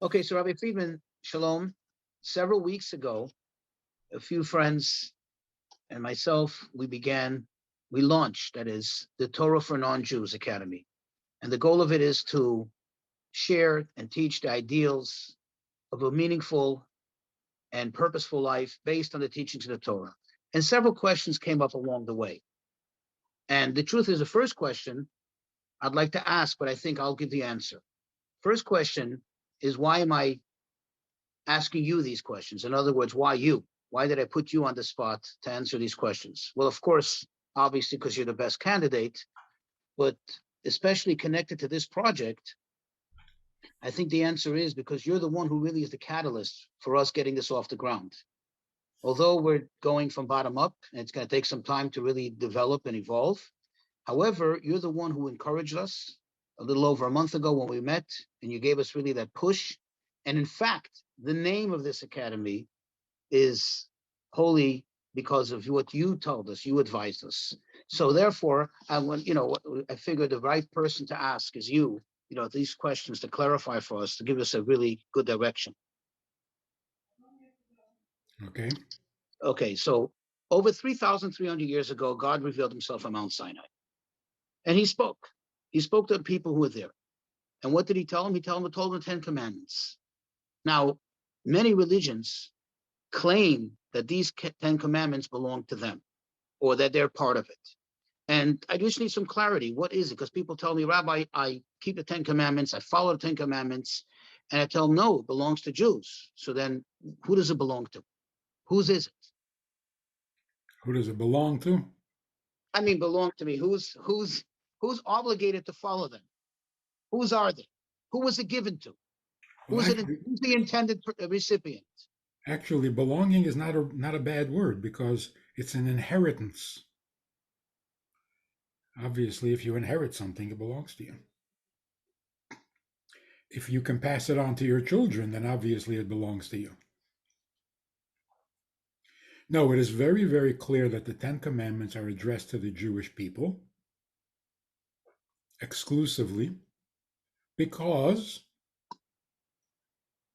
Okay, so Rabbi Friedman, shalom. Several weeks ago, a few friends and myself, we launched, that is, the Torah for Non-Jews Academy. And the goal of it is to share and teach the ideals of a meaningful and purposeful life based on the teachings of the Torah. And several questions came up along the way. And the truth is, the first question I'd like to ask, but I think I'll give the answer. First question is, why am I asking you these questions? In other words, why you? Why did I put you on the spot to answer these questions? Well, of course, obviously, because you're the best candidate, but especially connected to this project, I think the answer is because you're the one who really is the catalyst for us getting this off the ground. Although we're going from bottom up, and it's going to take some time to really develop and evolve. However, you're the one who encouraged us a little over a month ago when we met, and you gave us really that push. And in fact, the name of this academy is holy because of what you told us, you advised us. So therefore, I figured the right person to ask is you, these questions to clarify for us, to give us a really good direction. Okay. Okay, so over 3,300 years ago, God revealed himself on Mount Sinai. And he spoke. He spoke to the people who were there. And what did he tell them? He told them the 10 Commandments. Now, many religions claim that these 10 Commandments belong to them or that they're part of it. And I just need some clarity. What is it? Because people tell me, Rabbi, I keep the 10 Commandments, I follow the 10 Commandments, and I tell them, no, it belongs to Jews. So then who does it belong to? Whose is it? Who does it belong to? I mean, belong to me. Who's obligated to follow them? Whose are they? Who was it given to? Well, Who's the intended recipient? actually, belonging is not a bad word because it's an inheritance. Obviously, if you inherit something, it belongs to you. If you can pass it on to your children, then obviously it belongs to you. No, it is very, very clear that the Ten Commandments are addressed to the Jewish people exclusively because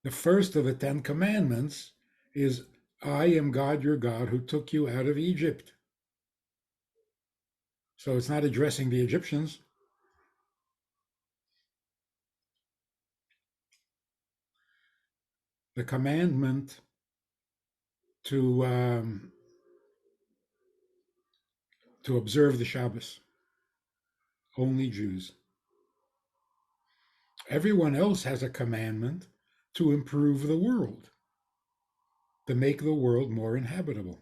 the first of the Ten Commandments is, I am God your God who took you out of Egypt. So it's not addressing the Egyptians. The commandment to observe the Shabbos, only Jews. Everyone else has a commandment to improve the world, to make the world more inhabitable,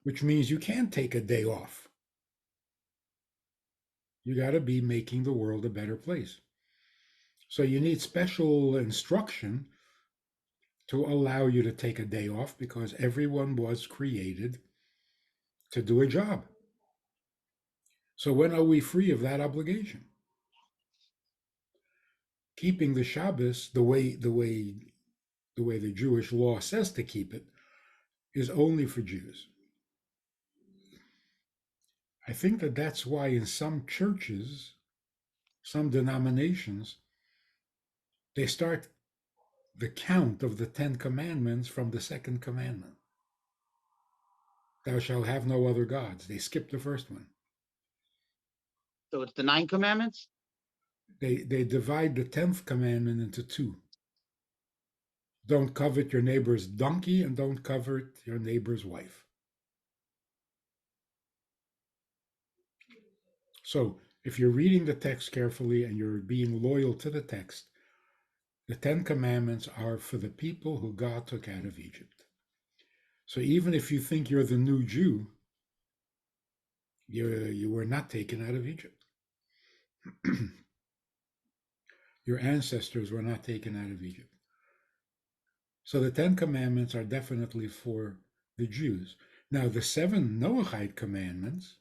which means you can't take a day off. You got to be making the world a better place. So you need special instruction to allow you to take a day off because everyone was created to do a job. So when are we free of that obligation? Keeping the Shabbos the way the Jewish law says to keep it is only for Jews. I think that that's why in some churches, some denominations, they start the count of the 10 Commandments from the second commandment. Thou shalt have no other gods. They skip the first one. So it's the 9 Commandments? They divide the 10th commandment into two. Don't covet your neighbor's donkey and don't covet your neighbor's wife. So if you're reading the text carefully and you're being loyal to the text, the 10 Commandments are for the people who God took out of Egypt. So even if you think you're the new Jew, you were not taken out of Egypt. Your ancestors were not taken out of Egypt. So the 10 Commandments are definitely for the Jews. Now, the 7 Noahide commandments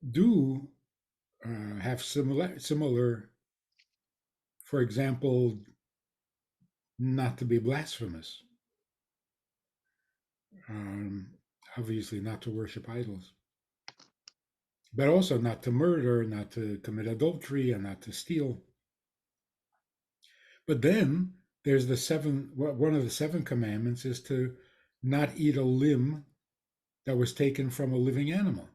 do have similar, for example, not to be blasphemous, um, obviously not to worship idols, but also not to murder, not to commit adultery, and not to steal. But then there's one of the 7 commandments is to not eat a limb that was taken from a living animal.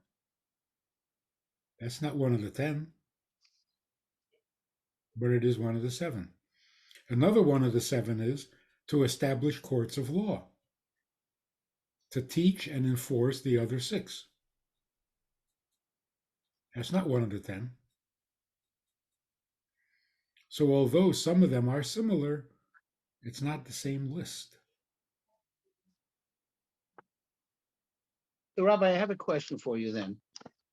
That's not one of the 10, but it is one of the 7. Another one of the 7 is to establish courts of law, to teach and enforce the other 6. That's not one of the 10. So although some of them are similar, it's not the same list. So, Rabbi, I have a question for you then.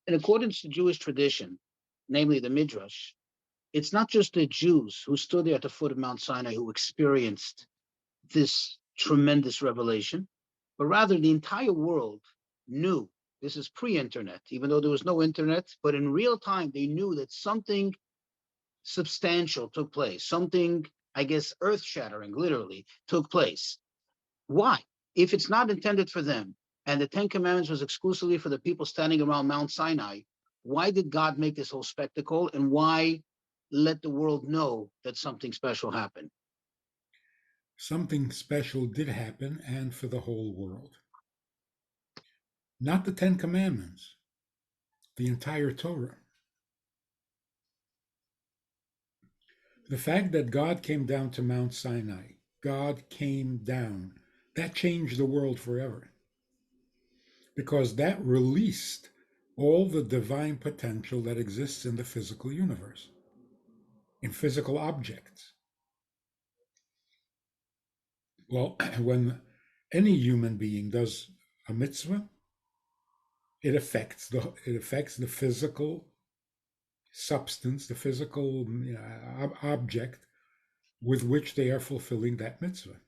In accordance to Jewish tradition, namely the Midrash, it's not just the Jews who stood there at the foot of Mount Sinai who experienced this tremendous revelation, but rather the entire world knew. This is pre-internet, even though there was no internet, but in real time, they knew that something substantial took place, something, I guess, earth-shattering, literally, took place. Why? If it's not intended for them, and the 10 Commandments was exclusively for the people standing around Mount Sinai, why did God make this whole spectacle, and why let the world know that something special happened? Something special did happen, and for the whole world. Not the 10 Commandments, the entire Torah. The fact that God came down to Mount Sinai, God came down, that changed the world forever. Because that released all the divine potential that exists in the physical universe, in physical objects. Well, when any human being does a mitzvah, it affects the physical substance, the physical object with which they are fulfilling that mitzvah.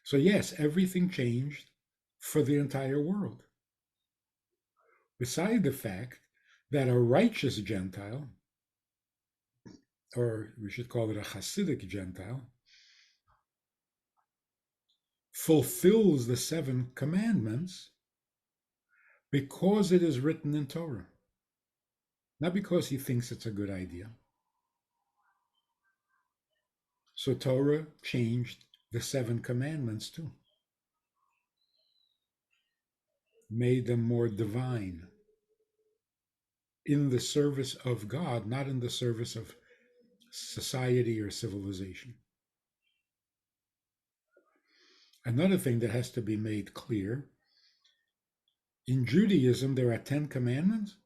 So yes, everything changed for the entire world. Beside the fact that a righteous Gentile, or we should call it a Hasidic Gentile, fulfills the 7 commandments because it is written in Torah, not because he thinks it's a good idea. So Torah changed the 7 commandments too, made them more divine, in the service of God, not in the service of society or civilization. Another thing that has to be made clear, in Judaism, there are 10 commandments.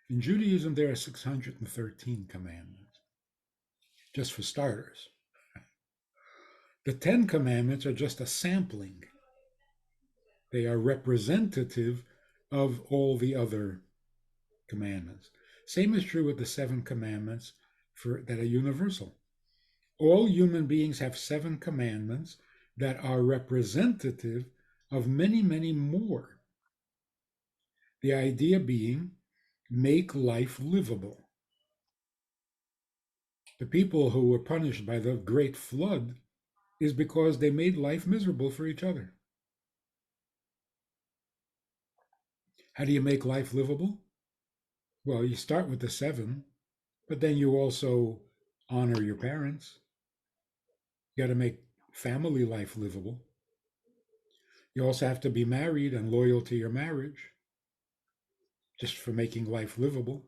In Judaism, there are 613 commandments, just for starters. The 10 commandments are just a sampling. They are representative of all the other commandments. Same is true with the 7 commandments that are universal. All human beings have 7 commandments that are representative of many, many more. The idea being, make life livable. The people who were punished by the great flood is because they made life miserable for each other. How do you make life livable? Well, you start with the 7, but then you also honor your parents. You got to make family life livable. You also have to be married and loyal to your marriage, just for making life livable.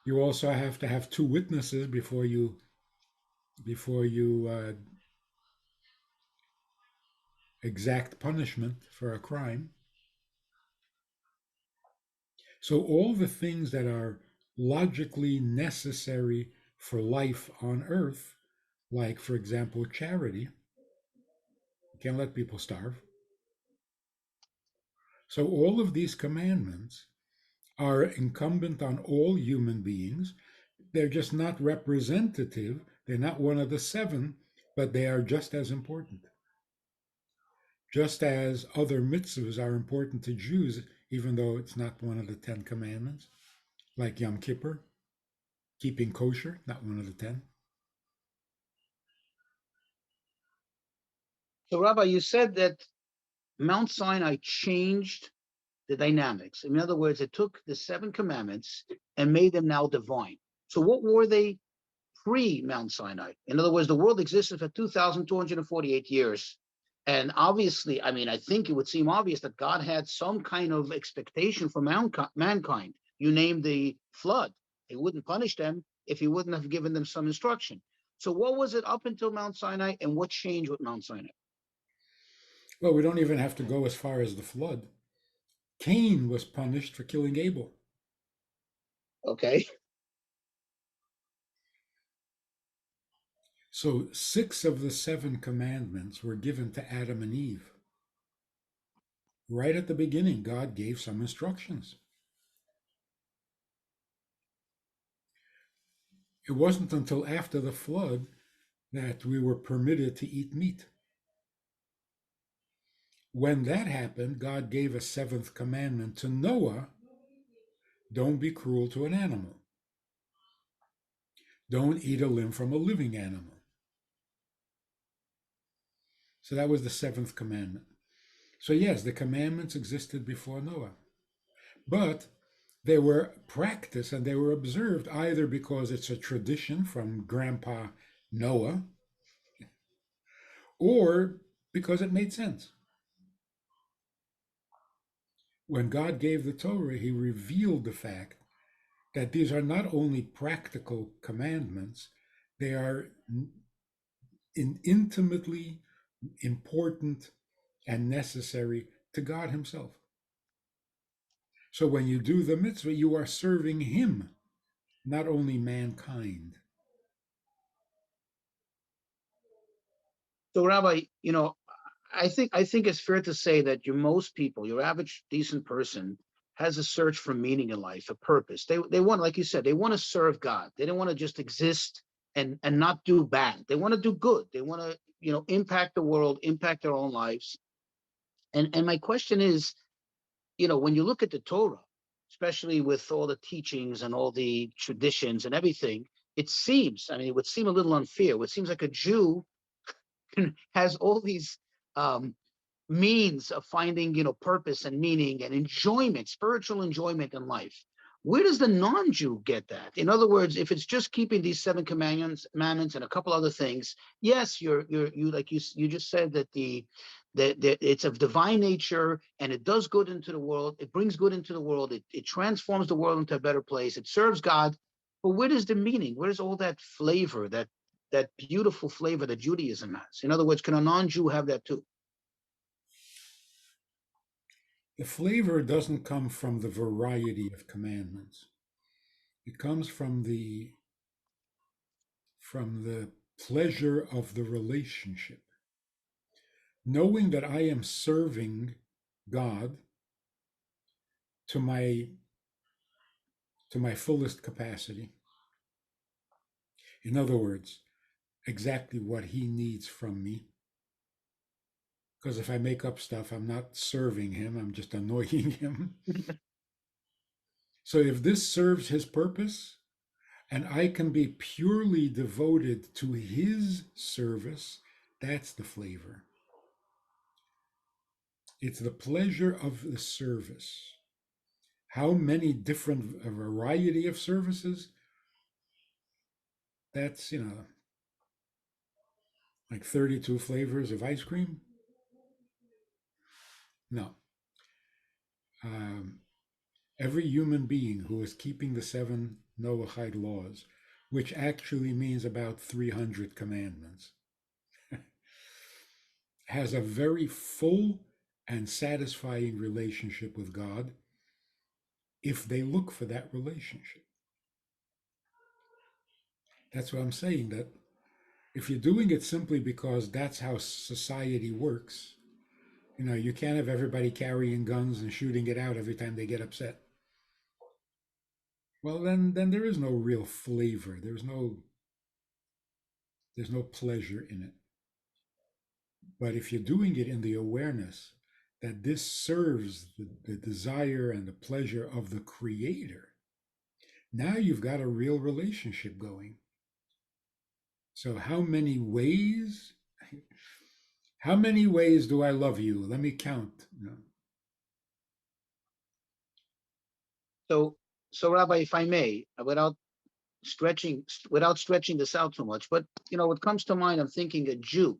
You also have to have 2 witnesses before you exact punishment for a crime. So all the things that are logically necessary for life on earth, like, for example, charity, you can't let people starve. So all of these commandments are incumbent on all human beings. They're just not representative. They're not one of the 7, but they are just as important. Just as other mitzvahs are important to Jews, even though it's not one of the 10 commandments, like Yom Kippur, keeping kosher, not one of the 10. So, Rabbi, you said that Mount Sinai changed the dynamics. In other words, it took the 7 commandments and made them now divine. So what were they pre-Mount Sinai? In other words, the world existed for 2,248 years. And obviously, I mean, I think it would seem obvious that God had some kind of expectation for mankind. You named the flood. He wouldn't punish them if he wouldn't have given them some instruction. So what was it up until Mount Sinai, and what changed with Mount Sinai? Well, we don't even have to go as far as the flood. Cain was punished for killing Abel. Okay. So 6 of the 7 commandments were given to Adam and Eve. Right at the beginning, God gave some instructions. It wasn't until after the flood that we were permitted to eat meat. When that happened, God gave a 7th commandment to Noah: don't be cruel to an animal. Don't eat a limb from a living animal. So that was the 7th commandment. So yes, the commandments existed before Noah, but they were practiced and they were observed either because it's a tradition from Grandpa Noah, or because it made sense. When God gave the Torah, he revealed the fact that these are not only practical commandments, they are intimately important and necessary to God himself. So when you do the mitzvah, you are serving him, not only mankind. So, Rabbi, I think it's fair to say that most people, your average decent person, has a search for meaning in life, a purpose. They want, like you said, they want to serve God. They don't want to just exist and not do bad. They want to do good. They want to, impact the world, impact their own lives. And my question is, when you look at the Torah, especially with all the teachings and all the traditions and everything, it seems, I mean, it would seem a little unfair. It seems like a Jew has all these um, means of finding, purpose and meaning and enjoyment, spiritual enjoyment in life. Where does the non-Jew get that? In other words, if it's just keeping these 7 commandments and a couple other things, yes, you like you just said that the it's of divine nature and it does good into the world. It brings good into the world. It transforms the world into a better place. It serves God. But where does the meaning? Where's all that flavor, that beautiful flavor that Judaism has? In other words, can a non-Jew have that too? The flavor doesn't come from the variety of commandments. It comes from the pleasure of the relationship. Knowing that I am serving God to my fullest capacity. In other words, exactly what he needs from me. Because if I make up stuff, I'm not serving him, I'm just annoying him. So if this serves his purpose, and I can be purely devoted to his service, that's the flavor. It's the pleasure of the service. How many different a variety of services? That's, like 32 flavors of ice cream? No. Um, every human being who is keeping the 7 Noahide laws, which actually means about 300 commandments, has a very full and satisfying relationship with God if they look for that relationship. That's what I'm saying, that if you're doing it simply because that's how society works, you can't have everybody carrying guns and shooting it out every time they get upset. Well, then there is no real flavor. There's no pleasure in it. But if you're doing it in the awareness that this serves the desire and the pleasure of the Creator, now you've got a real relationship going. So how many ways do I love you? Let me count. So, Rabbi, if I may, without without stretching this out too much, but what comes to mind, I'm thinking a Jew.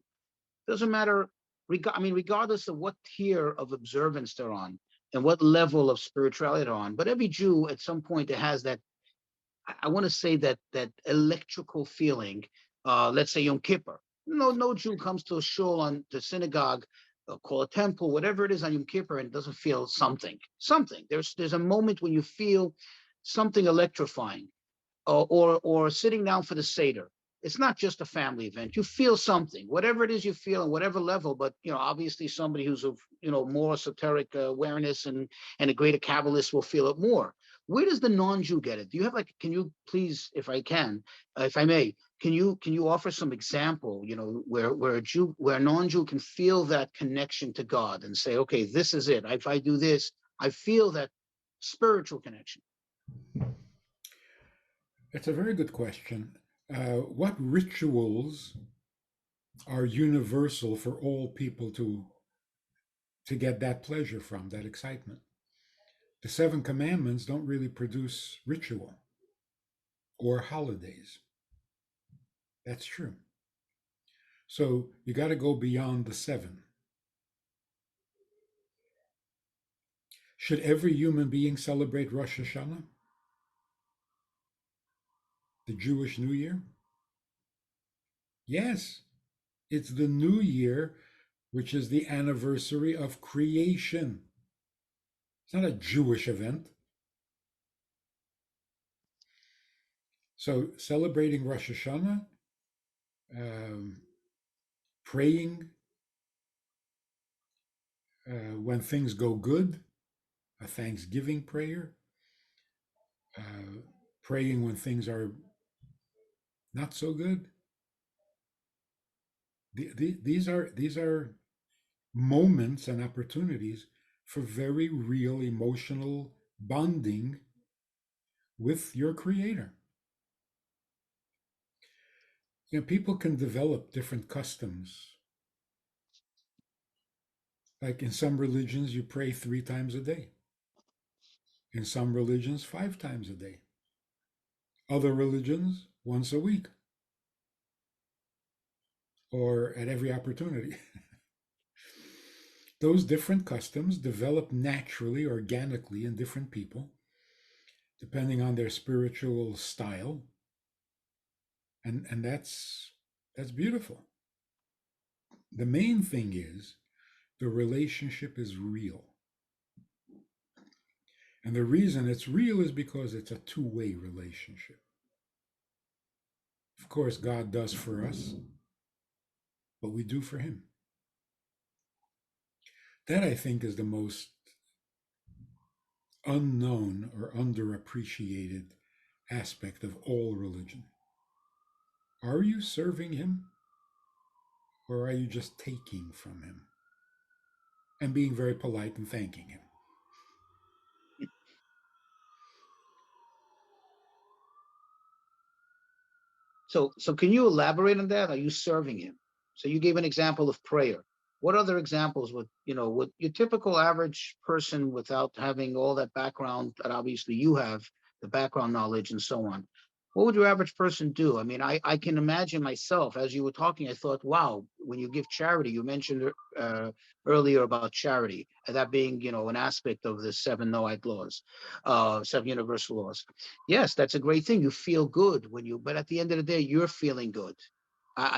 Doesn't matter, regardless of what tier of observance they're on and what level of spirituality they're on, but every Jew at some point it has that, I want to say that electrical feeling. Let's say Yom Kippur. No Jew comes to a shul, on the synagogue, call a temple, whatever it is on Yom Kippur, and doesn't feel something. Something. There's a moment when you feel something electrifying, or sitting down for the Seder. It's not just a family event. You feel something, whatever it is you feel, on whatever level. But obviously, somebody who's of more esoteric awareness and a greater Kabbalist will feel it more. Where does the non-Jew get it? Do you have, like? Can you please, if I may, can you offer some example? Where a non-Jew can feel that connection to God and say, okay, this is it. If I do this, I feel that spiritual connection. It's a very good question. What rituals are universal for all people to get that pleasure from, that excitement? The seven commandments don't really produce ritual or holidays. That's true. So you got to go beyond the seven. Should every human being celebrate Rosh Hashanah, the Jewish New Year? Yes, it's the new year, which is the anniversary of creation. It's not a Jewish event. So celebrating Rosh Hashanah, praying when things go good, a Thanksgiving prayer, praying when things are not so good. These are moments and opportunities for very real emotional bonding with your Creator. People can develop different customs. Like in some religions, you pray 3 times a day. In some religions, 5 times a day. Other religions, once a week, or at every opportunity. Those different customs develop naturally, organically in different people, depending on their spiritual style. And that's beautiful. The main thing is the relationship is real. And the reason it's real is because it's a two-way relationship. Of course, God does for us, but we do for Him. That, I think, is the most unknown or underappreciated aspect of all religion. Are you serving Him, or are you just taking from Him and being very polite and thanking Him? So can you elaborate on that? Are you serving him? So you gave an example of prayer. What other examples would your typical average person, without having all that background that obviously you have, the background knowledge and so on, what would your average person do? I can imagine myself, as you were talking, I thought, wow, when you give charity, you mentioned earlier about charity, that being, an aspect of the seven Noahide laws, seven universal laws. Yes, that's a great thing. You feel good but at the end of the day, you're feeling good.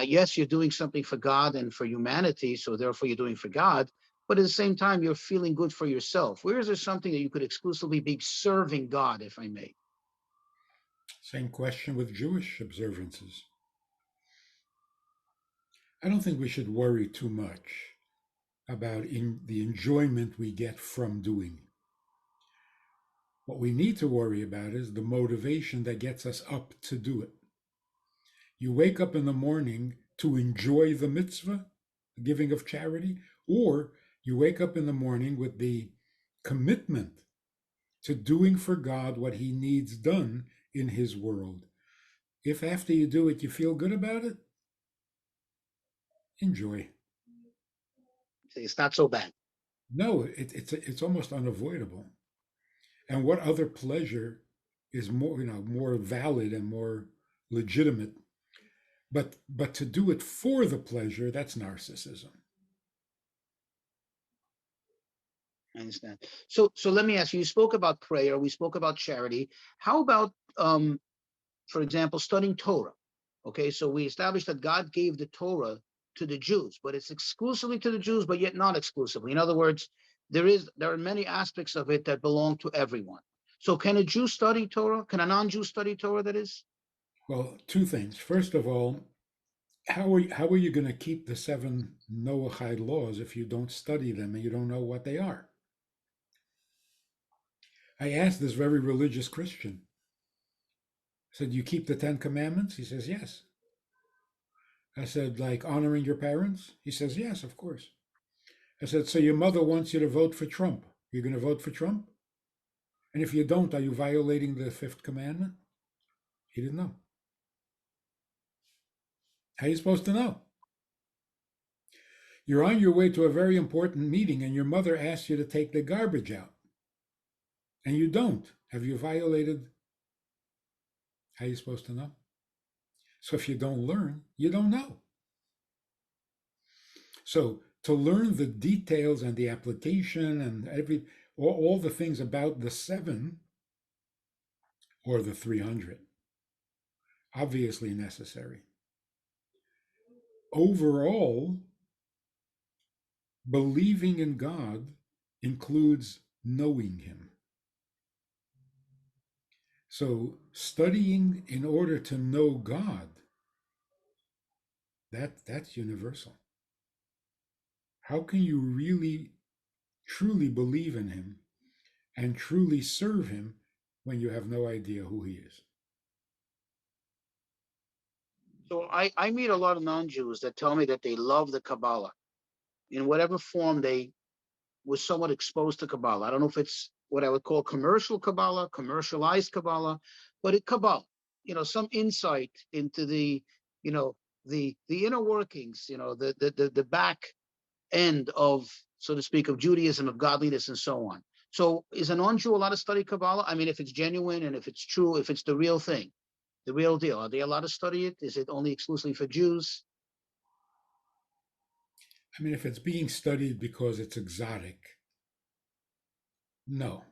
Yes, you're doing something for God and for humanity, so therefore you're doing for God, but at the same time, you're feeling good for yourself. Where is there something that you could exclusively be serving God, if I may? Same question with Jewish observances. I don't think we should worry too much about the enjoyment we get from doing. What we need to worry about is the motivation that gets us up to do it. You wake up in the morning to enjoy the mitzvah, the giving of charity, or you wake up in the morning with the commitment to doing for God what He needs done in His world. If after you do it, you feel good about it, enjoy. It's not so bad. No, it's almost unavoidable. And what other pleasure is more, more valid and more legitimate. But to do it for the pleasure, that's narcissism. I understand. So let me ask you, you spoke about prayer, we spoke about charity. How about for example, studying Torah? Okay, so we established that God gave the Torah to the Jews, but it's exclusively to the Jews, but yet not exclusively. In other words, there are many aspects of it that belong to everyone. So can a Jew study Torah? Can a non-Jew study Torah, that is? Well, two things. First of all, how are you going to keep the 7 Noahide laws if you don't study them and you don't know what they are? I asked this very religious Christian, I said, you keep the 10 Commandments? He says, yes. I said, like honoring your parents? He says, yes, of course. I said, so your mother wants you to vote for Trump. You're going to vote for Trump? And if you don't, are you violating the 5th commandment? He didn't know. How are you supposed to know? You're on your way to a very important meeting and your mother asks you to take the garbage out. And you don't. Have you violated? How are you supposed to know? So if you don't learn, you don't know. So to learn the details and the application and all the things about the 7 or the 300, obviously necessary. Overall, believing in God includes knowing Him. So studying in order to know God, that's universal. How can you really, truly believe in Him and truly serve Him when you have no idea who He is? So I meet a lot of non-Jews that tell me that they love the Kabbalah in whatever form they was somewhat exposed to Kabbalah. I don't know if it's what I would call commercial Kabbalah, commercialized Kabbalah, but it Kabbalah, some insight into the, the inner workings, the back end of, so to speak, of Judaism, of godliness, and so on. So is a non-Jew allowed to study Kabbalah? I mean, if it's genuine and if it's true, if it's the real thing, the real deal, are they allowed to study it? Is it only exclusively for Jews? I mean, if it's being studied because it's exotic, no,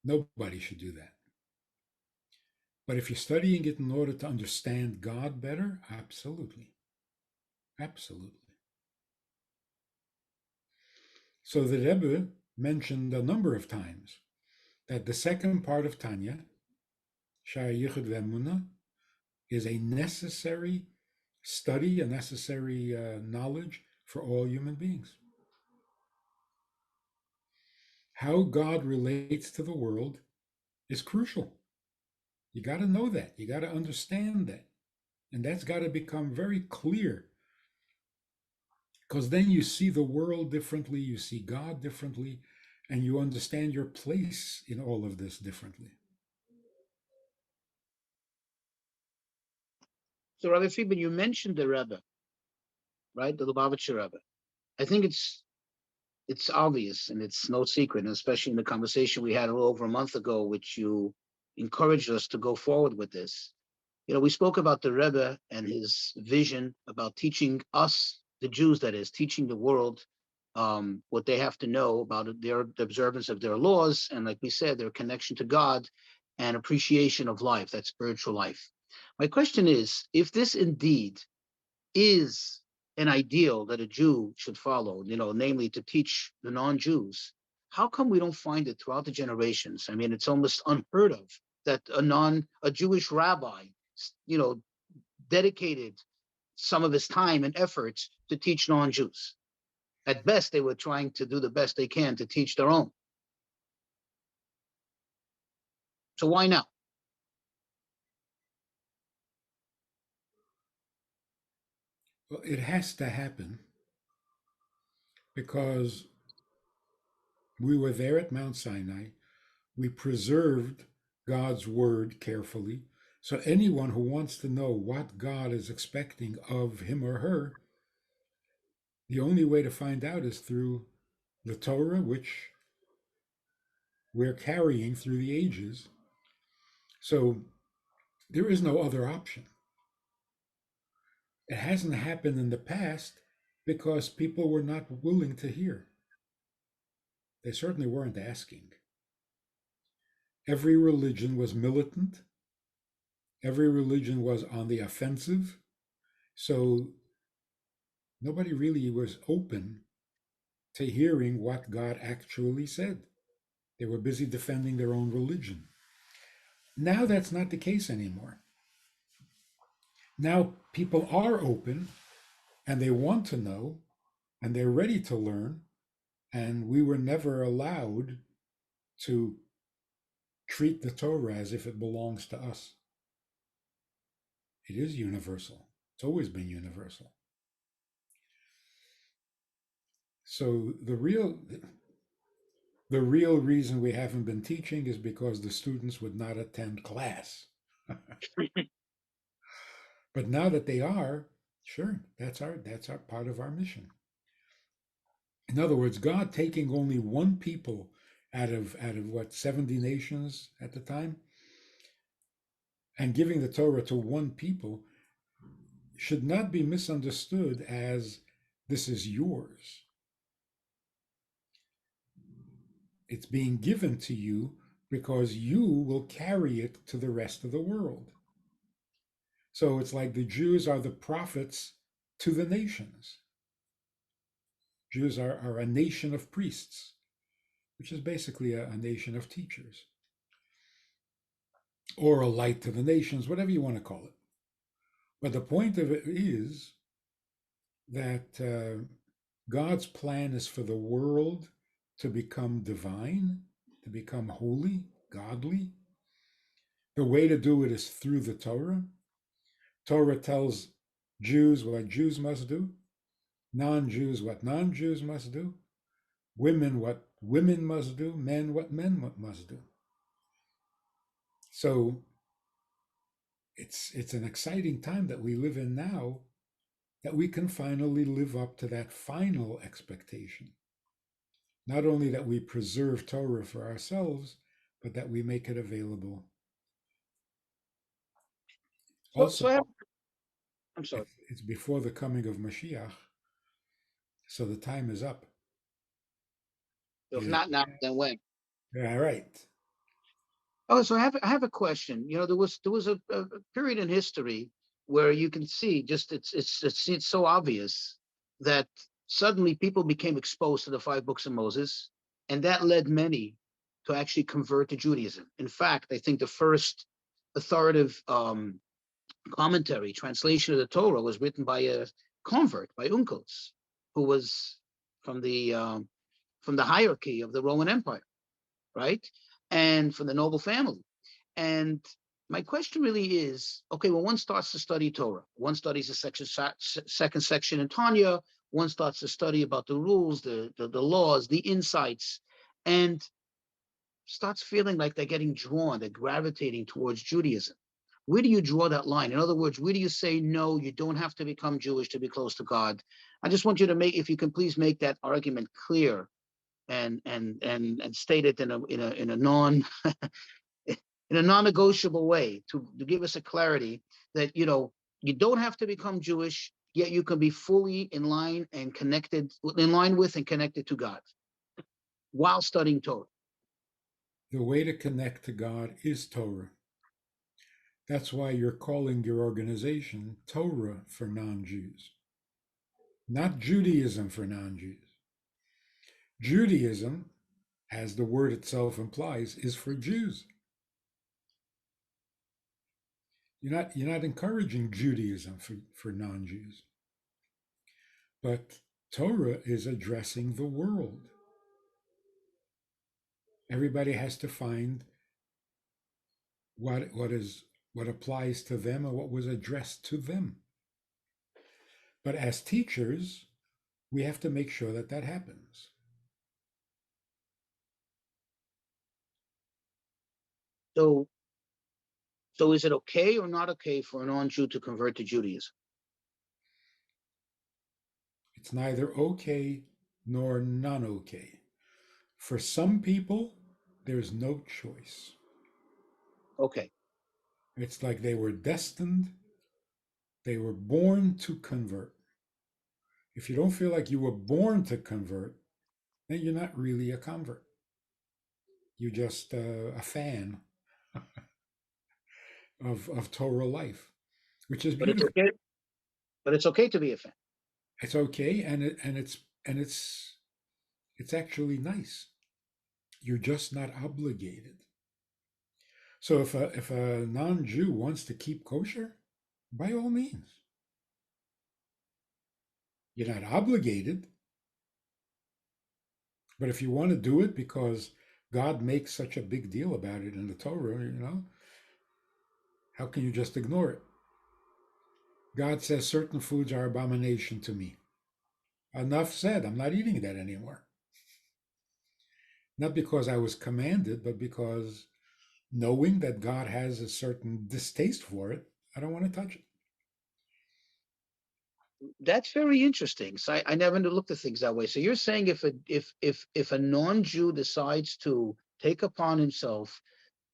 nobody should do that. But if you're studying it in order to understand God better, absolutely. Absolutely. So the Rebbe mentioned a number of times that the second part of Tanya, Sha'ar Yichud Ve'emunah, is a necessary study, a necessary knowledge for all human beings. How God relates to the world is crucial. You got to know that. You got to understand that. And that's got to become very clear, because then you see the world differently, you see God differently, and you understand your place in all of this differently. So Rabbi Friedman, you mentioned the Rebbe, right? The Lubavitcher Rebbe. I think it's obvious and it's no secret, and especially in the conversation we had a little over a month ago, which you encouraged us to go forward with this. We spoke about the Rebbe and his vision about teaching us, the Jews, that is, teaching the world what they have to know about the observance of their laws, and like we said, their connection to God and appreciation of life, that spiritual life. My question is, if this indeed is an ideal that a Jew should follow, namely to teach the non-Jews, how come we don't find it throughout the generations? I mean, it's almost unheard of that a Jewish rabbi, dedicated some of his time and efforts to teach non-Jews. At best, they were trying to do the best they can to teach their own. So why now? Well, it has to happen because we were there at Mount Sinai. We preserved God's word carefully. So anyone who wants to know what God is expecting of him or her, the only way to find out is through the Torah, which we're carrying through the ages, So there is no other option. It hasn't happened in the past because people were not willing to hear. They certainly weren't asking. Every religion was militant, every religion was on the offensive. So nobody really was open to hearing what God actually said. They were busy defending their own religion. Now that's not the case anymore. Now people are open and they want to know and they're ready to learn. And we were never allowed to treat the Torah as if it belongs to us. It is universal. It's always been universal. So the real reason we haven't been teaching is because the students would not attend class. But now that they are, sure, that's our part of our mission. In other words, God taking only one people out of what, 70 nations at the time, and giving the Torah to one people should not be misunderstood as this is yours. It's being given to you because you will carry it to the rest of the world. So it's like the Jews are the prophets to the nations. Jews are a nation of priests, which is basically a nation of teachers, or a light to the nations, whatever you want to call it. But the point of it is that God's plan is for the world to become divine, to become holy, godly. The way to do it is through the Torah. Torah tells Jews what Jews must do, non-Jews what non-Jews must do, women what women must do, men what men must do. So it's an exciting time that we live in now, that we can finally live up to that final expectation. Not only that we preserve Torah for ourselves, but that we make it available. Also, I'm sorry. it's before the coming of Mashiach, so the time is up. If It, not now, then when? yeah, right. Oh, so I have a question. There was a period in history where you can see just it's so obvious that suddenly people became exposed to the five books of Moses, and that led many to actually convert to Judaism. In fact, I think the first authoritative commentary translation of the Torah was written by a convert, by Uncles, who was from the um, from the hierarchy of the Roman Empire, right, and from the noble family. And my question really is, okay, well, one starts to study Torah, one studies the second section in Tanya, one starts to study about the rules, the laws, the insights, and starts feeling like they're getting drawn, they're gravitating towards Judaism. Where do you draw that line? In other words, where do you say, no, you don't have to become Jewish to be close to God? I just want you to make, if you can please make that argument clear and state it in a non-negotiable way to give us a clarity that you don't have to become Jewish, yet you can be fully in line and connected, in line with and connected to God while studying Torah. The way to connect to God is Torah. That's why you're calling your organization Torah for non-Jews, not Judaism for non-Jews. Judaism, as the word itself implies, is for Jews. You're not encouraging Judaism for non-Jews. But Torah is addressing the world. Everybody has to find what applies to them and what was addressed to them. But as teachers, we have to make sure that that happens. So, so is it okay or not okay for a non-Jew to convert to Judaism? It's neither okay nor non okay. For some people, there's no choice. Okay. It's like they were destined, they were born to convert. If you don't feel like you were born to convert, then you're not really a convert. You're just a fan of Torah life, which is But it's beautiful. okay. But it's okay to be a fan. It's okay, and it's actually nice. You're just not obligated. So if a non-Jew wants to keep kosher, by all means, you're not obligated. But if you want to do it because God makes such a big deal about it in the Torah, how can you just ignore it? God says certain foods are abomination to me. Enough said. I'm not eating that anymore. Not because I was commanded, but because knowing that God has a certain distaste for it, I don't want to touch it. That's very interesting. So I never looked at things that way. So you're saying if a non-Jew decides to take upon himself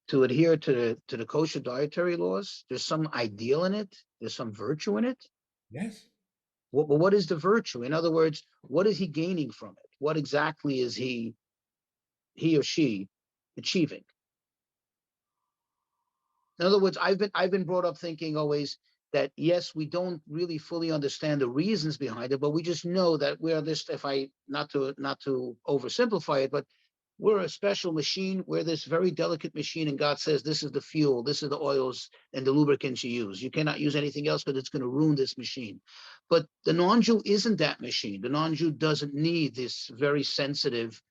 to adhere to the kosher dietary laws, there's some ideal in it, there's some virtue in it. Yes. What is the virtue? In other words, what is he gaining from it? What exactly is he or she achieving? In other words, I've been brought up thinking always that yes, we don't really fully understand the reasons behind it, but we just know that we're this. If I not to oversimplify it, but we're a special machine. We're this very delicate machine, and God says this is the fuel, this is the oils and the lubricants you use. You cannot use anything else because it's going to ruin this machine. But the non-Jew isn't that machine. The non-Jew doesn't need this very sensitive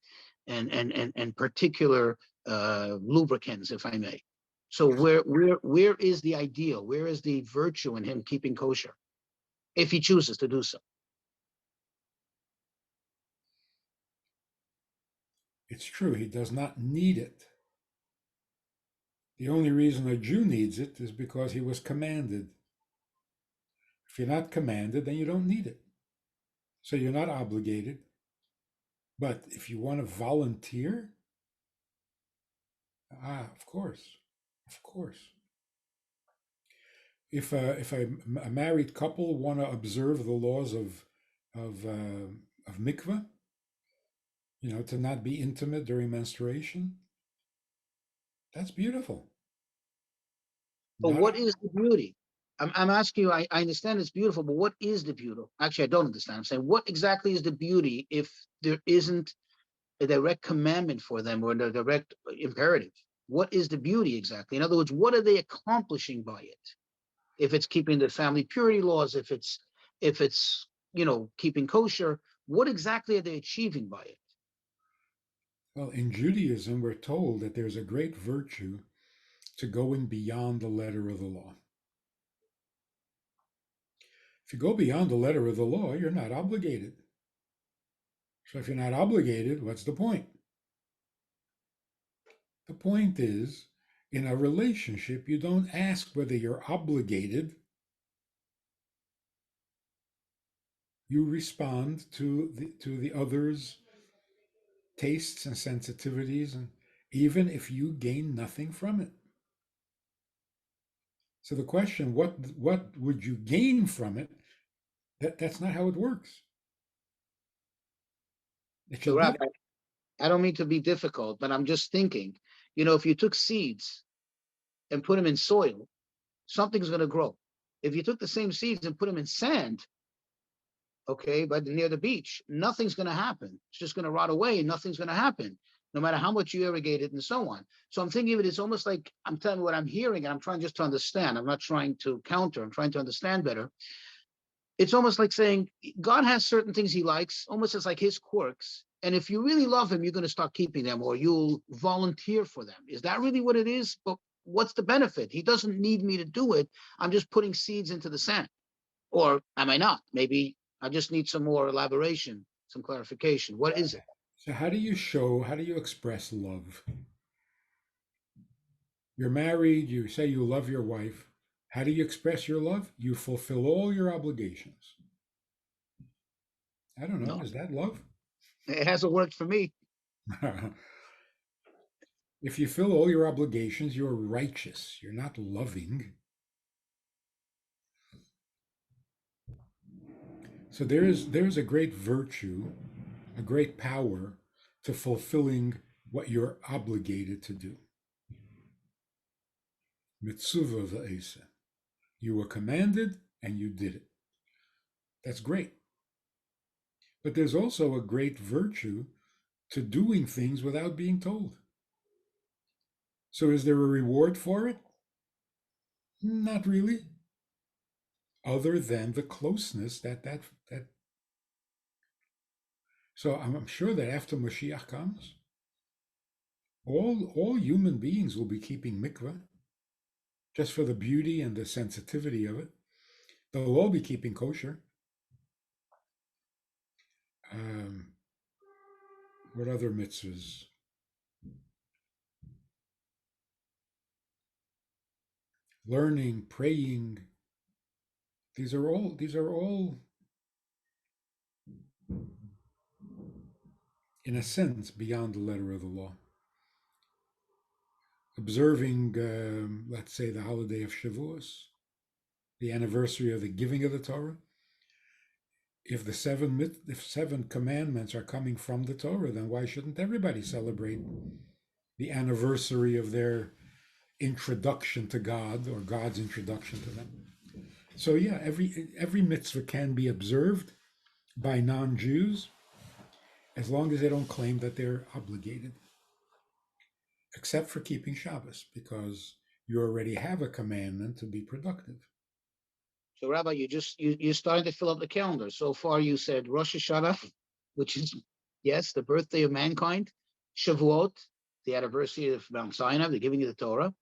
and particular lubricants, if I may. So where is the ideal? Where is the virtue in him keeping kosher, if he chooses to do so? It's true. He does not need it. The only reason a Jew needs it is because he was commanded. If you're not commanded, then you don't need it. So you're not obligated. But if you want to volunteer, of course, of course. If a married couple want to observe the laws of mikveh, to not be intimate during menstruation, that's beautiful. But Not what is the beauty? I'm asking you, I understand it's beautiful, but what is the beauty? Actually, I don't understand. I'm saying, what exactly is the beauty if there isn't a direct commandment for them or a direct imperative? What is the beauty exactly? In other words, what are they accomplishing by it? If it's keeping the family purity laws, if it's keeping kosher, what exactly are they achieving by it? well, in Judaism, we're told that there's a great virtue to going beyond the letter of the law. If you go beyond the letter of the law, you're not obligated. So if you're not obligated, what's the point? The point is, in a relationship, you don't ask whether you're obligated. You respond to the other's tastes and sensitivities, and even if you gain nothing from it. So the question, what would you gain from it? That's not how it works. It So, should never. Rabbi, I don't mean to be difficult, but I'm just thinking, if you took seeds and put them in soil, something's going to grow. If you took the same seeds and put them in sand, okay, but near the beach, nothing's going to happen. It's just going to rot away and nothing's going to happen, no matter how much you irrigate it and so on. So I'm thinking of it, it's almost like I'm telling you what I'm hearing and I'm trying just to understand. I'm not trying to counter, I'm trying to understand better. It's almost like saying God has certain things he likes, almost as like his quirks. And if you really love him, you're going to start keeping them or you'll volunteer for them. Is that really what it is? But what's the benefit? He doesn't need me to do it. I'm just putting seeds into the sand. Or am I not? Maybe I just need some more elaboration, some clarification. What is it? So how do you express love? You're married, you say you love your wife. How do you express your love? You fulfill all your obligations. I don't know, No, is that love? it hasn't worked for me. If you fill all your obligations, you're righteous. You're not loving. So there's a great virtue, a great power to fulfilling what you're obligated to do. Mitzvah v'esa. You were commanded and you did it. That's great. But there's also a great virtue to doing things without being told. So is there a reward for it? Not really. Other than the closeness that. So I'm sure that after Mashiach comes, all human beings will be keeping mikveh just for the beauty and the sensitivity of it. They'll all be keeping kosher. Um, what other mitzvahs? Learning, praying. These are all in a sense beyond the letter of the law. Observing, let's say, the holiday of Shavuos, the anniversary of the giving of the Torah. If seven commandments are coming from the Torah, then why shouldn't everybody celebrate the anniversary of their introduction to God or God's introduction to them? So yeah, every mitzvah can be observed by non-Jews as long as they don't claim that they're obligated, except for keeping Shabbos, because you already have a commandment to be productive. So, Rabbi, you're starting to fill up the calendar. So far, you said Rosh Hashanah, which is yes, the birthday of mankind. Shavuot, the anniversary of Mount Sinai, the giving of the Torah.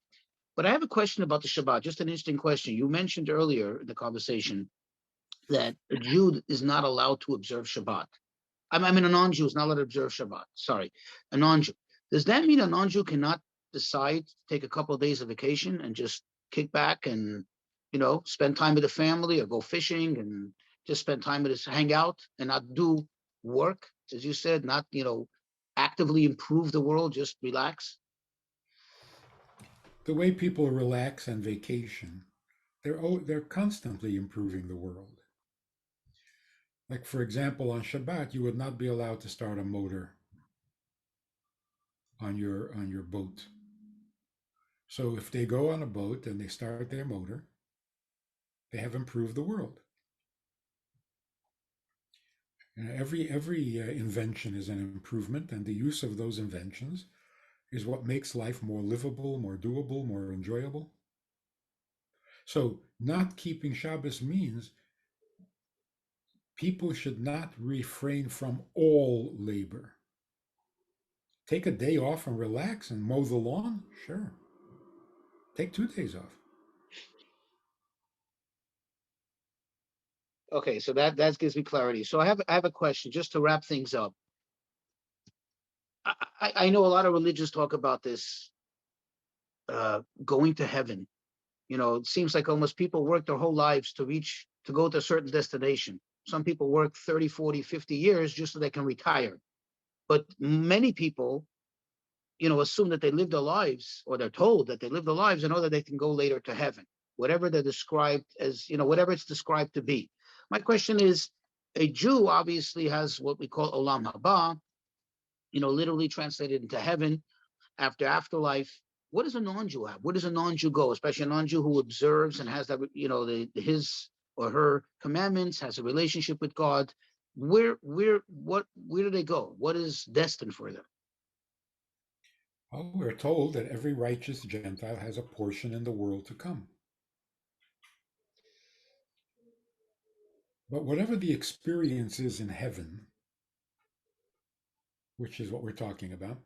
But I have a question about the Shabbat. Just an interesting question. You mentioned earlier in the conversation that a Jew is not allowed to observe Shabbat. I mean, a non-Jew is not allowed to observe Shabbat. Sorry, a non-Jew. Does that mean a non-Jew cannot decide to take a couple of days of vacation and just kick back and, spend time with the family or go fishing and just spend time with us, hang out and not do work, as you said, not, actively improve the world, just relax? The way people relax and vacation, they're constantly improving the world. Like for example, on Shabbat, you would not be allowed to start a motor on your boat. So if they go on a boat and they start their motor, they have improved the world. Every invention is an improvement, and the use of those inventions is what makes life more livable, more doable, more enjoyable. So not keeping Shabbos means people should not refrain from all labor. Take a day off and relax and mow the lawn? Sure. Take 2 days off. Okay, so that gives me clarity. So I have a question just to wrap things up. I know a lot of religions talk about this going to heaven. It seems like almost people work their whole lives to go to a certain destination. Some people work 30, 40, 50 years just so they can retire. But many people, assume that they live their lives, or they're told that they live their lives in order that they can go later to heaven, whatever they're described as, whatever it's described to be. My question is, a Jew obviously has what we call olam haba, literally translated into heaven, afterlife. What does a non-Jew have? Where does a non-Jew go, especially a non-Jew who observes and has that, his or her commandments, has a relationship with God? Where do they go? What is destined for them? Well, we're told that every righteous Gentile has a portion in the world to come. But whatever the experience is in heaven, which is what we're talking about,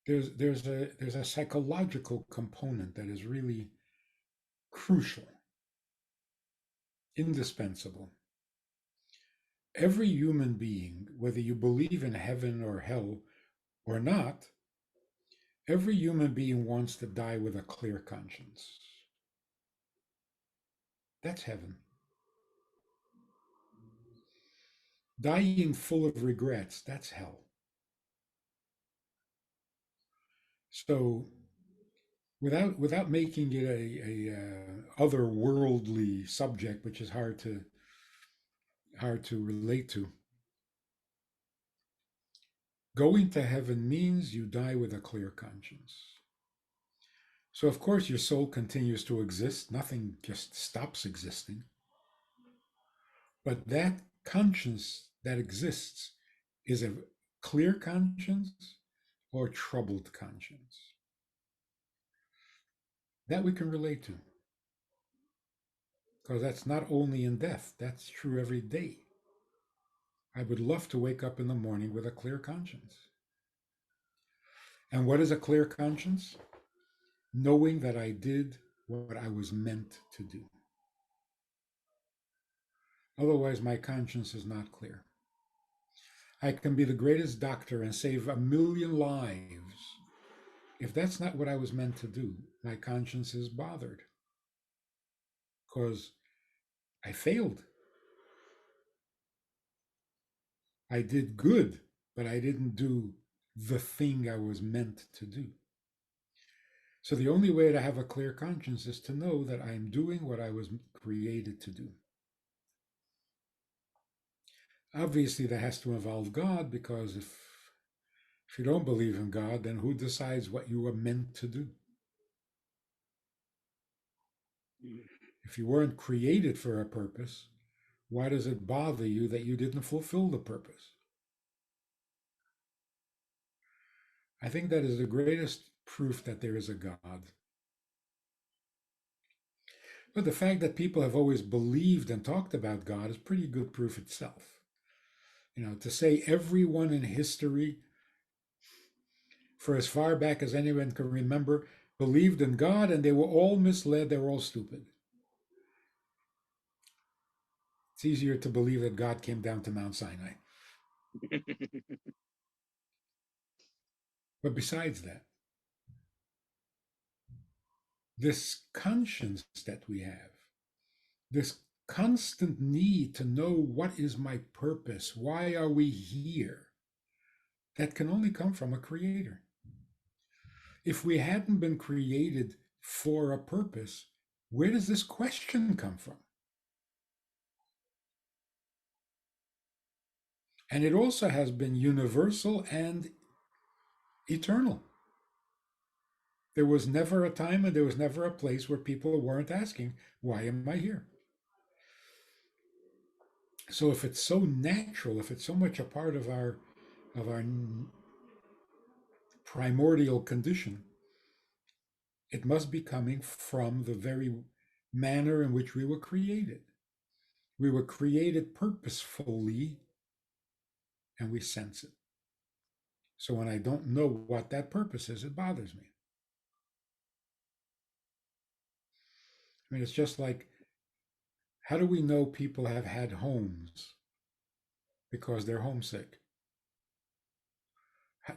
there's a psychological component that is really crucial, indispensable. Every human being, whether you believe in heaven or hell or not, every human being wants to die with a clear conscience. That's heaven. Dying full of regrets, that's hell. So without making it a otherworldly subject, which is hard to relate to, going to heaven means you die with a clear conscience. So of course your soul continues to exist, nothing just stops existing. But that conscience that exists is a clear conscience or troubled conscience. That we can relate to. Because that's not only in death, that's true every day. I would love to wake up in the morning with a clear conscience. And what is a clear conscience? Knowing that I did what I was meant to do. Otherwise, my conscience is not clear. I can be the greatest doctor and save 1,000,000 lives. If that's not what I was meant to do, my conscience is bothered because I failed. I did good, but I didn't do the thing I was meant to do. So the only way to have a clear conscience is to know that I'm doing what I was created to do. Obviously, that has to involve God, because if you don't believe in God, then who decides what you were meant to do? If you weren't created for a purpose, why does it bother you that you didn't fulfill the purpose? I think that is the greatest proof that there is a God. But the fact that people have always believed and talked about God is pretty good proof itself. To say everyone in history, for as far back as anyone can remember, believed in God and they were all misled, they were all stupid. It's easier to believe that God came down to Mount Sinai. But besides that, this conscience that we have, this constant need to know what is my purpose, why are we here, that can only come from a creator. If we hadn't been created for a purpose, where does this question come from? And it also has been universal and eternal. There was never a time and there was never a place where people weren't asking, why am I here? So if it's so natural, if it's so much a part of our primordial condition, it must be coming from the very manner in which we were created. We were created purposefully, and we sense it. So when I don't know what that purpose is, it bothers me. I mean, it's just like, how do we know people have had homes? Because they're homesick.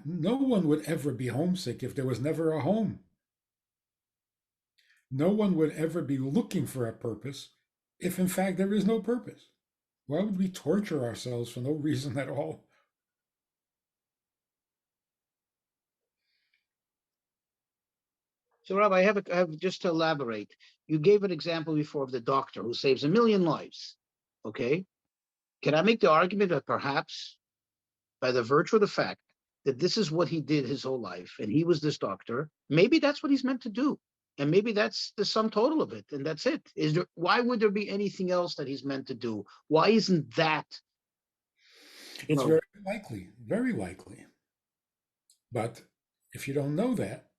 No one would ever be homesick if there was never a home. No one would ever be looking for a purpose if, in fact, there is no purpose. Why would we torture ourselves for no reason at all? So, Rob, I have just to elaborate. You gave an example before of the doctor who saves 1,000,000 lives. Okay. Can I make the argument that perhaps by the virtue of the fact that this is what he did his whole life and he was this doctor, maybe that's what he's meant to do? And maybe that's the sum total of it. And that's it. Why would there be anything else that he's meant to do? Why isn't that, It's very likely, very likely. But if you don't know that,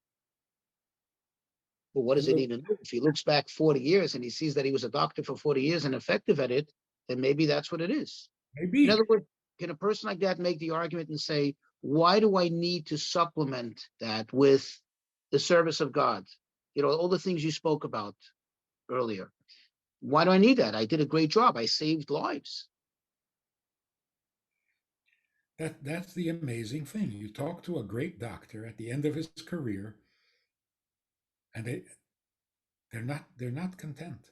well, what does it even do? If he looks back 40 years and he sees that he was a doctor for 40 years and effective at it, then maybe that's what it is. In maybe other words, can a person like that make the argument and say, why do I need to supplement that with the service of God? All the things you spoke about earlier. Why do I need that? I did a great job. I saved lives. that's the amazing thing. You talk to a great doctor at the end of his career, and they're not content.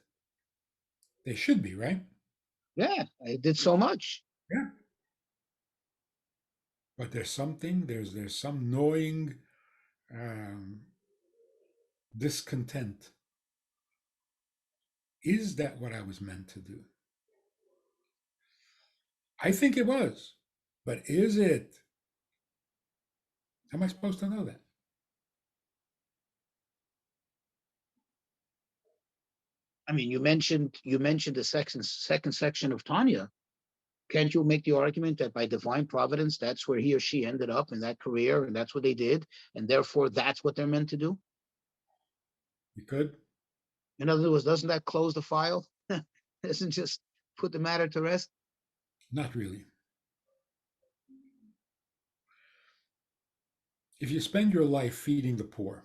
They should be, right? Yeah, I did so much. Yeah. But there's some gnawing discontent. Is that what I was meant to do? I think it was, but is it? How am I supposed to know that? I mean, you mentioned the second section of Tanya. Can't you make the argument that by divine providence, that's where he or she ended up in that career, and that's what they did, and therefore that's what they're meant to do? You could? In other words, doesn't that close the file? Doesn't just put the matter to rest? Not really. If you spend your life feeding the poor,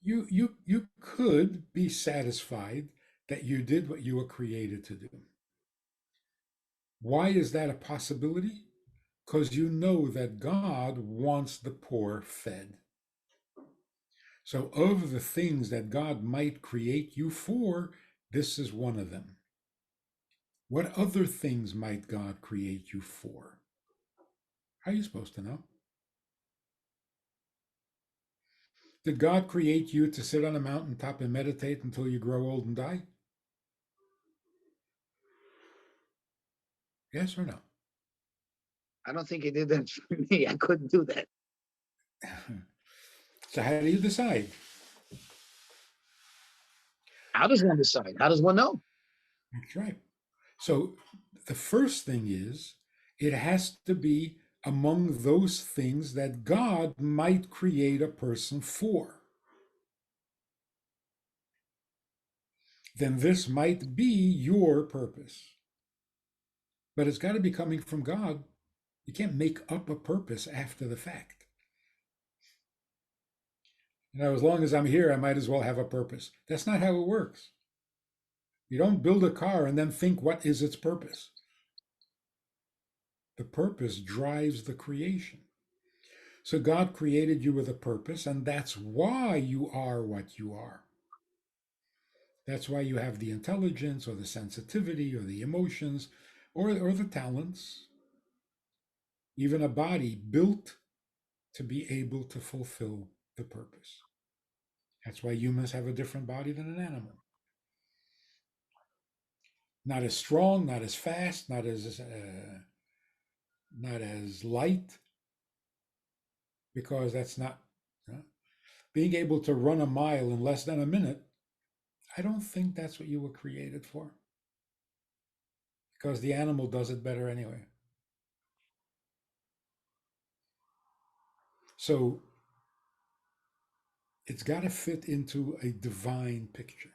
you could be satisfied that you did what you were created to do. Why is that a possibility? Because you know that God wants the poor fed. So, of the things that God might create you for, this is one of them. What other things might God create you for? How are you supposed to know? Did God create you to sit on a mountaintop and meditate until you grow old and die? Yes or no? I don't think he did that for me. I couldn't do that. So, how do you decide? How does one decide? How does one know? That's right. So, the first thing is it has to be among those things that God might create a person for. Then this might be your purpose. But it's got to be coming from God. You can't make up a purpose after the fact. As long as I'm here, I might as well have a purpose. That's not how it works. You don't build a car and then think, what is its purpose? The purpose drives the creation. So God created you with a purpose, and that's why you are what you are. That's why you have the intelligence or the sensitivity or the emotions or the talents, even a body built to be able to fulfill the purpose. That's why humans have a different body than an animal. Not as strong, not as fast, not as light, because that's not being able to run a mile in less than a minute. I don't think that's what you were created for, because the animal does it better anyway. So it's got to fit into a divine picture.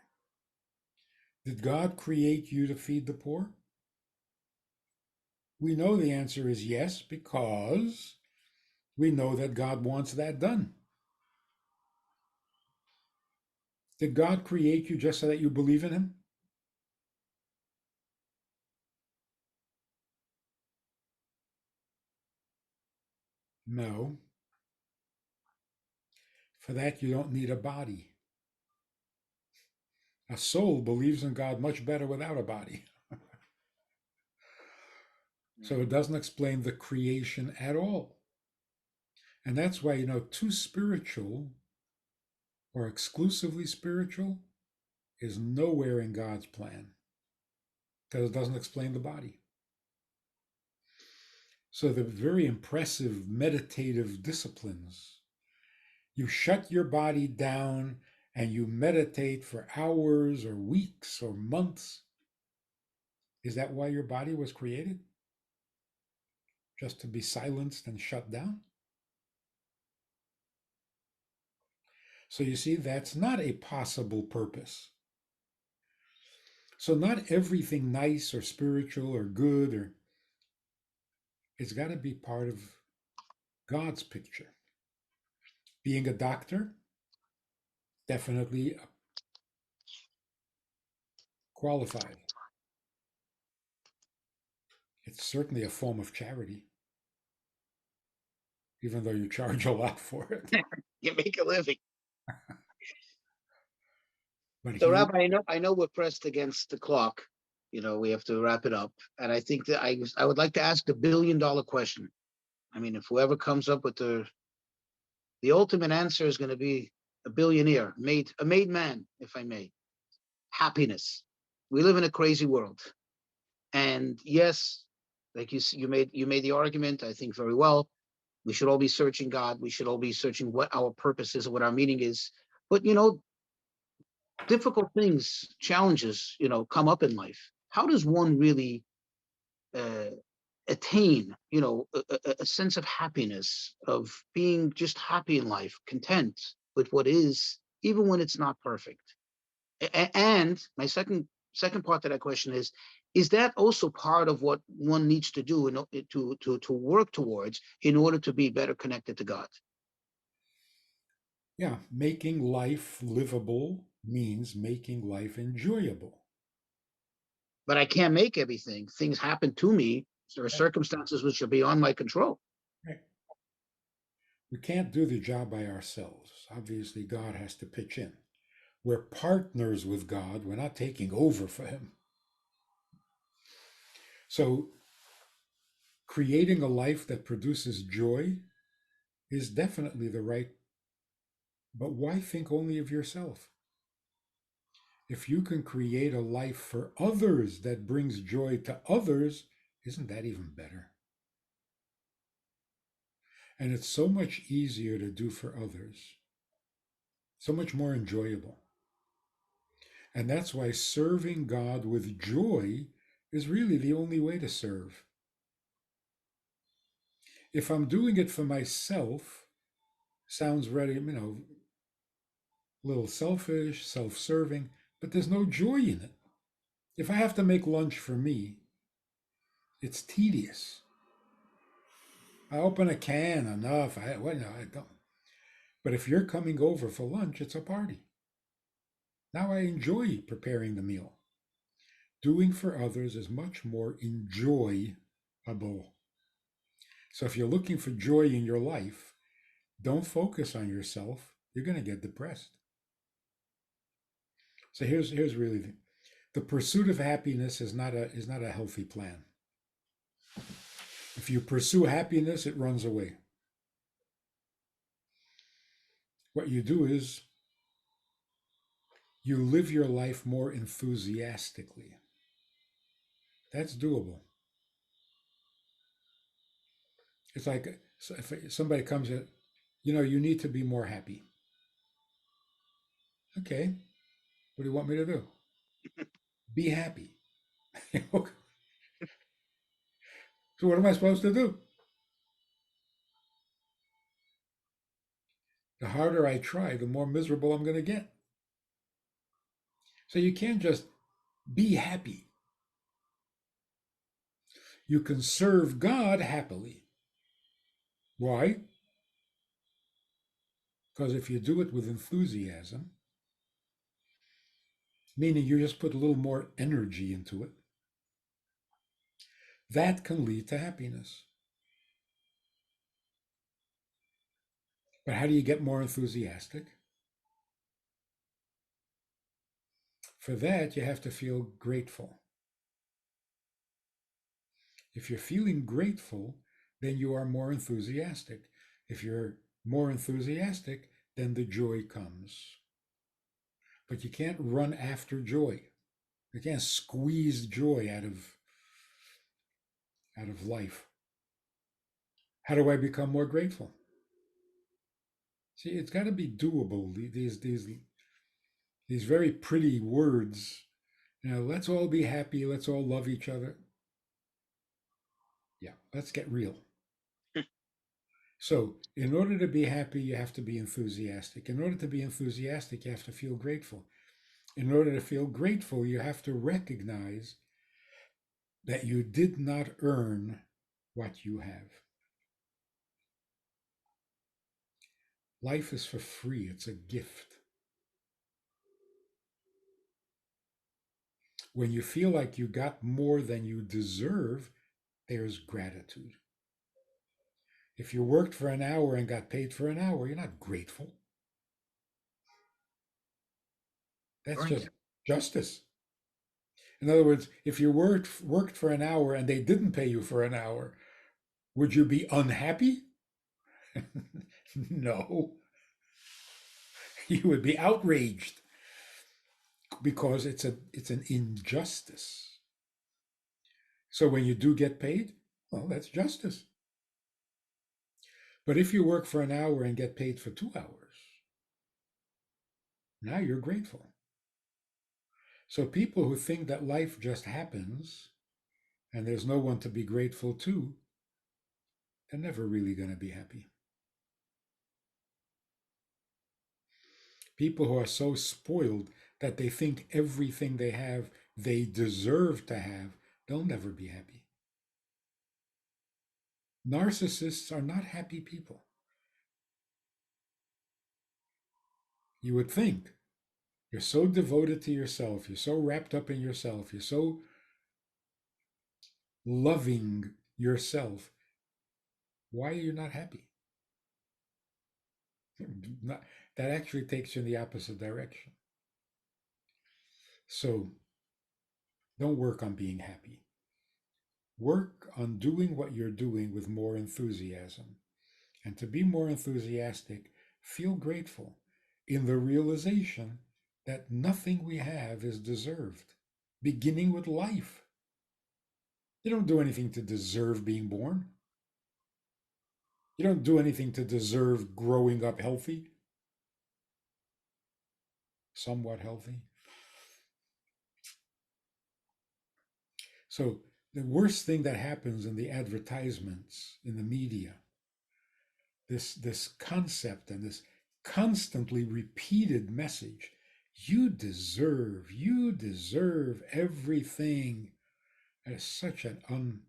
Did God create you to feed the poor? We know the answer is yes, because we know that God wants that done. Did God create you just so that you believe in Him? No. For that, you don't need a body. A soul believes in God much better without a body. So it doesn't explain the creation at all. And that's why, too spiritual or exclusively spiritual is nowhere in God's plan, because it doesn't explain the body. So the very impressive meditative disciplines, you shut your body down and you meditate for hours or weeks or months. Is that why your body was created? Just to be silenced and shut down? So you see, that's not a possible purpose. So not everything nice or spiritual or good, or it's got to be part of God's picture. Being a doctor, definitely qualified. It's certainly a form of charity, even though you charge a lot for it. You make a living. But So, here, Rabbi, I know we're pressed against the clock. We have to wrap it up. And I think that I would like to ask the $1 billion question. I mean, if whoever comes up with the ultimate answer is going to be a billionaire, a made man, if I may. Happiness. We live in a crazy world, and yes, like you made the argument, I think very well. We should all be searching God. We should all be searching what our purpose is, what our meaning is. But difficult things, challenges, come up in life. How does one really uh, attain, a sense of happiness, of being just happy in life, content with what is, even when it's not perfect? And my second part to that question is that also part of what one needs to do to work towards in order to be better connected to God? Yeah, making life livable means making life enjoyable. But I can't make everything. Things happen to me. There are Right, circumstances which are beyond my control. right. We can't do the job by ourselves. Obviously, God has to pitch in. We're partners with God. We're not taking over for Him. So, creating a life that produces joy is definitely the right, but why think only of yourself? If you can create a life for others that brings joy to others, isn't that even better? And it's so much easier to do for others, so much more enjoyable. And that's why serving God with joy is really the only way to serve. If I'm doing it for myself, sounds really, a little selfish, self serving, but there's no joy in it. If I have to make lunch for me, it's tedious. I open a can enough. I don't. But if you're coming over for lunch, it's a party. Now I enjoy preparing the meal. Doing for others is much more enjoyable. So if you're looking for joy in your life, don't focus on yourself. You're going to get depressed. So here's really the pursuit of happiness is not a healthy plan. If you pursue happiness, it runs away. What you do is you live your life more enthusiastically. That's doable. It's like if somebody comes in, you need to be more happy. Okay, what do you want me to do? Be happy. So what am I supposed to do? The harder I try, the more miserable I'm going to get. So you can't just be happy. You can serve God happily. Why? Because if you do it with enthusiasm, meaning you just put a little more energy into it, that can lead to happiness. But how do you get more enthusiastic? For that, you have to feel grateful. If you're feeling grateful, then you are more enthusiastic. If you're more enthusiastic, then the joy comes. But you can't run after joy. You can't squeeze joy out of life. How do I become more grateful? See, it's got to be doable. These very pretty words. Let's all be happy. Let's all love each other. Yeah, let's get real. So, in order to be happy, you have to be enthusiastic. In order to be enthusiastic, you have to feel grateful. In order to feel grateful, you have to recognize that you did not earn what you have. Life is for free, it's a gift. When you feel like you got more than you deserve, there's gratitude. If you worked for an hour and got paid for an hour, you're not grateful. That's Right. just justice. In other words, if you worked for an hour and they didn't pay you for an hour, Would you be unhappy? No. You would be outraged because it's an injustice. So when you do get paid, well, that's justice. But if you work for an hour and get paid for 2 hours, now you're grateful. So people who think that life just happens and there's no one to be grateful to, they're never really going to be happy. People who are so spoiled that they think everything they have, they deserve to have, they'll never be happy. Narcissists are not happy people. You would think you're so devoted to yourself, you're so wrapped up in yourself, you're so loving yourself. Why are you not happy? That actually takes you in the opposite direction. So don't work on being happy. Work on doing what you're doing with more enthusiasm. And to be more enthusiastic, feel grateful in the realization that nothing we have is deserved, beginning with life. You don't do anything to deserve being born. You don't do anything to deserve growing up healthy, somewhat healthy. So, the worst thing that happens in the advertisements, in the media, this concept and this constantly repeated message, you deserve everything, is such an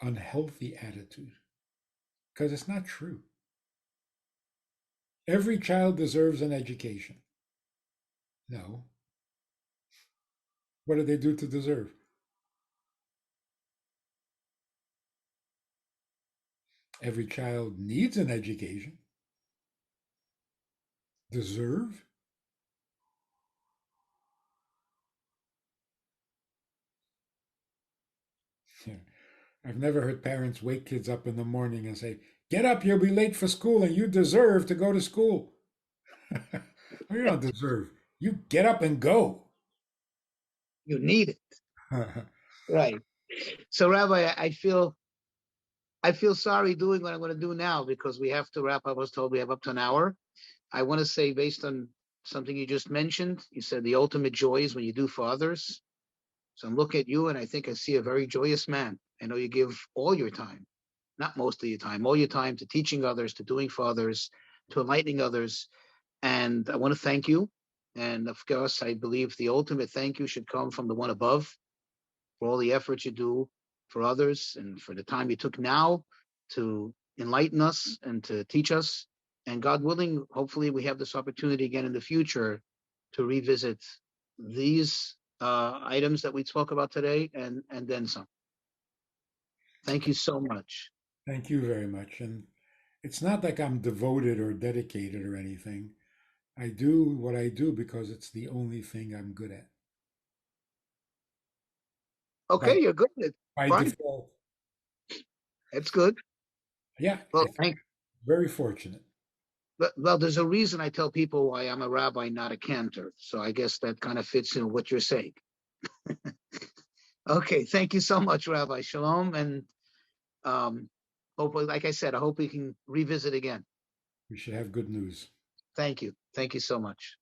unhealthy attitude because it's not true. Every child deserves an education. No. What do they do to deserve? Every child needs an education. Deserve? Yeah. I've never heard parents wake kids up in the morning and say, "Get up, you'll be late for school and you deserve to go to school." Well, you don't deserve. You get up and go. You need it. Right. So, Rabbi, I feel sorry doing what I'm going to do now because we have to wrap up. I was told we have up to an hour. I want to say, based on something you just mentioned, you said the ultimate joy is when you do for others. So I'm looking at you and I think I see a very joyous man. I know you give all your time, not most of your time, all your time to teaching others, to doing for others, to enlightening others. And I want to thank you. And of course, I believe the ultimate thank you should come from the one above for all the efforts you do for others and for the time you took now to enlighten us and to teach us. And God willing, hopefully we have this opportunity again in the future to revisit these items that we spoke about today and then some. Thank you so much. Thank you very much. And it's not like I'm devoted or dedicated or anything. I do what I do because it's the only thing I'm good at. By Okay, you're good at it. by Fine. default. That's good. Yeah, Well, I think very fortunate. well, there's a reason I tell people why I'm a rabbi, not a cantor. So I guess that kind of fits in what you're saying. Okay, thank you so much, Rabbi. Shalom, and hopefully, like I said, I hope we can revisit again. We should have good news. Thank you. Thank you so much.